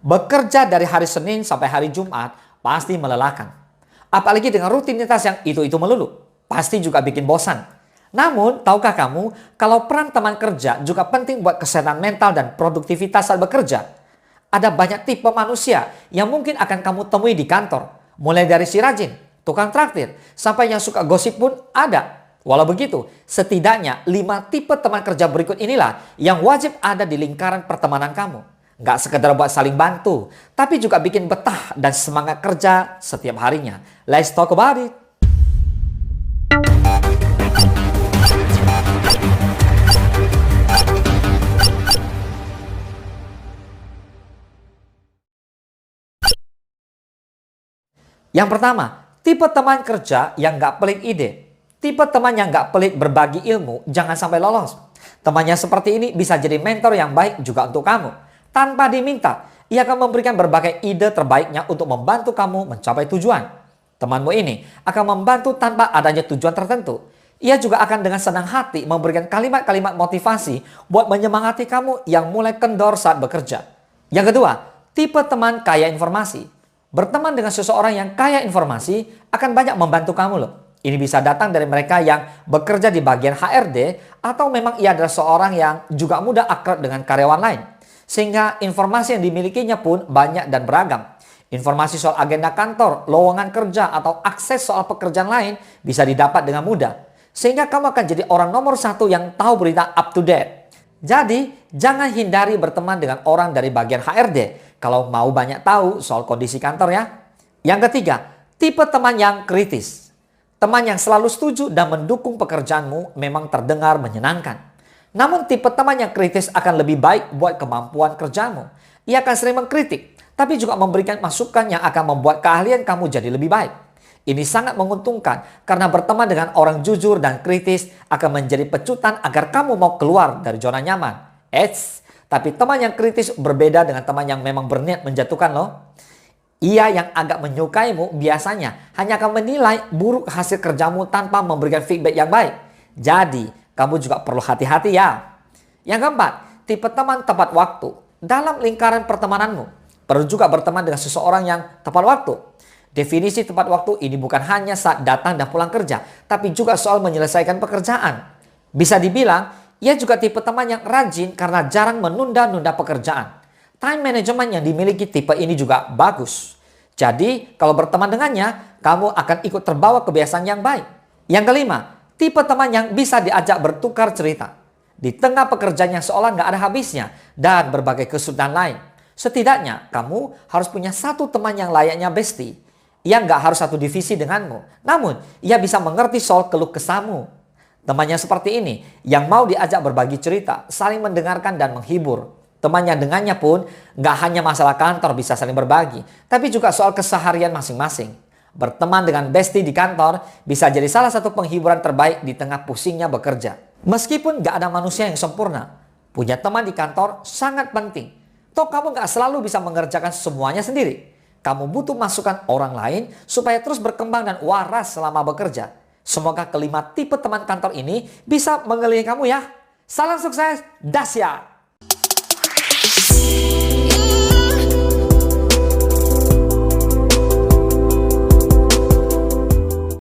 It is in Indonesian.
Bekerja dari hari Senin sampai hari Jumat pasti melelahkan. Apalagi dengan rutinitas yang itu-itu melulu. Pasti juga bikin bosan. Namun, tahukah kamu kalau peran teman kerja juga penting buat kesehatan mental dan produktivitas saat bekerja? Ada banyak tipe manusia yang mungkin akan kamu temui di kantor. Mulai dari si rajin, tukang traktir, sampai yang suka gosip pun ada. Walau begitu, setidaknya 5 tipe teman kerja berikut inilah yang wajib ada di lingkaran pertemanan kamu. Nggak sekedar buat saling bantu, tapi juga bikin betah dan semangat kerja setiap harinya. Let's talk about it. Yang pertama, tipe teman kerja yang nggak pelit ide. Tipe teman yang nggak pelit berbagi ilmu, jangan sampai lolos. Temannya seperti ini bisa jadi mentor yang baik juga untuk kamu. Tanpa diminta, ia akan memberikan berbagai ide terbaiknya untuk membantu kamu mencapai tujuan. Temanmu ini akan membantu tanpa adanya tujuan tertentu. Ia juga akan dengan senang hati memberikan kalimat-kalimat motivasi buat menyemangati kamu yang mulai kendor saat bekerja. Yang kedua, tipe teman kaya informasi. Berteman dengan seseorang yang kaya informasi akan banyak membantu kamu loh. Ini bisa datang dari mereka yang bekerja di bagian HRD atau memang ia adalah seorang yang juga mudah akrab dengan karyawan lain. Sehingga informasi yang dimilikinya pun banyak dan beragam. Informasi soal agenda kantor, lowongan kerja atau akses soal pekerjaan lain bisa didapat dengan mudah. Sehingga kamu akan jadi orang nomor 1 yang tahu berita up to date. Jadi jangan hindari berteman dengan orang dari bagian HRD. Kalau mau banyak tahu soal kondisi kantor ya. Yang ketiga, tipe teman yang kritis. Teman yang selalu setuju dan mendukung pekerjaanmu memang terdengar menyenangkan. Namun tipe teman yang kritis akan lebih baik buat kemampuan kerjamu. Ia akan sering mengkritik, tapi juga memberikan masukan yang akan membuat keahlian kamu jadi lebih baik. Ini sangat menguntungkan karena berteman dengan orang jujur dan kritis akan menjadi pecutan agar kamu mau keluar dari zona nyaman. Tapi teman yang kritis berbeda dengan teman yang memang berniat menjatuhkan loh. Ia yang agak menyukaimu biasanya hanya akan menilai buruk hasil kerjamu tanpa memberikan feedback yang baik. Jadi, kamu juga perlu hati-hati ya. Yang keempat, tipe teman tepat waktu. Dalam lingkaran pertemananmu, perlu juga berteman dengan seseorang yang tepat waktu. Definisi tepat waktu ini bukan hanya saat datang dan pulang kerja, tapi juga soal menyelesaikan pekerjaan. Bisa dibilang, ia juga tipe teman yang rajin karena jarang menunda-nunda pekerjaan. Time management yang dimiliki tipe ini juga bagus. Jadi, kalau berteman dengannya, kamu akan ikut terbawa kebiasaan yang baik. Yang kelima, tipe teman yang bisa diajak bertukar cerita. Di tengah pekerjaan yang seolah nggak ada habisnya dan berbagai kesulitan lain. Setidaknya, kamu harus punya satu teman yang layaknya bestie. Ia nggak harus satu divisi denganmu. Namun, ia bisa mengerti soal keluh kesahmu. Temannya seperti ini, yang mau diajak berbagi cerita, saling mendengarkan dan menghibur. Temannya dengannya pun nggak hanya masalah kantor bisa saling berbagi, tapi juga soal keseharian masing-masing. Berteman dengan bestie di kantor bisa jadi salah satu penghiburan terbaik di tengah pusingnya bekerja. Meskipun nggak ada manusia yang sempurna, punya teman di kantor sangat penting. Toh kamu nggak selalu bisa mengerjakan semuanya sendiri. Kamu butuh masukan orang lain supaya terus berkembang dan waras selama bekerja. Semoga kelima tipe teman kantor ini bisa mengelilingi kamu ya. Salam sukses, Dasya!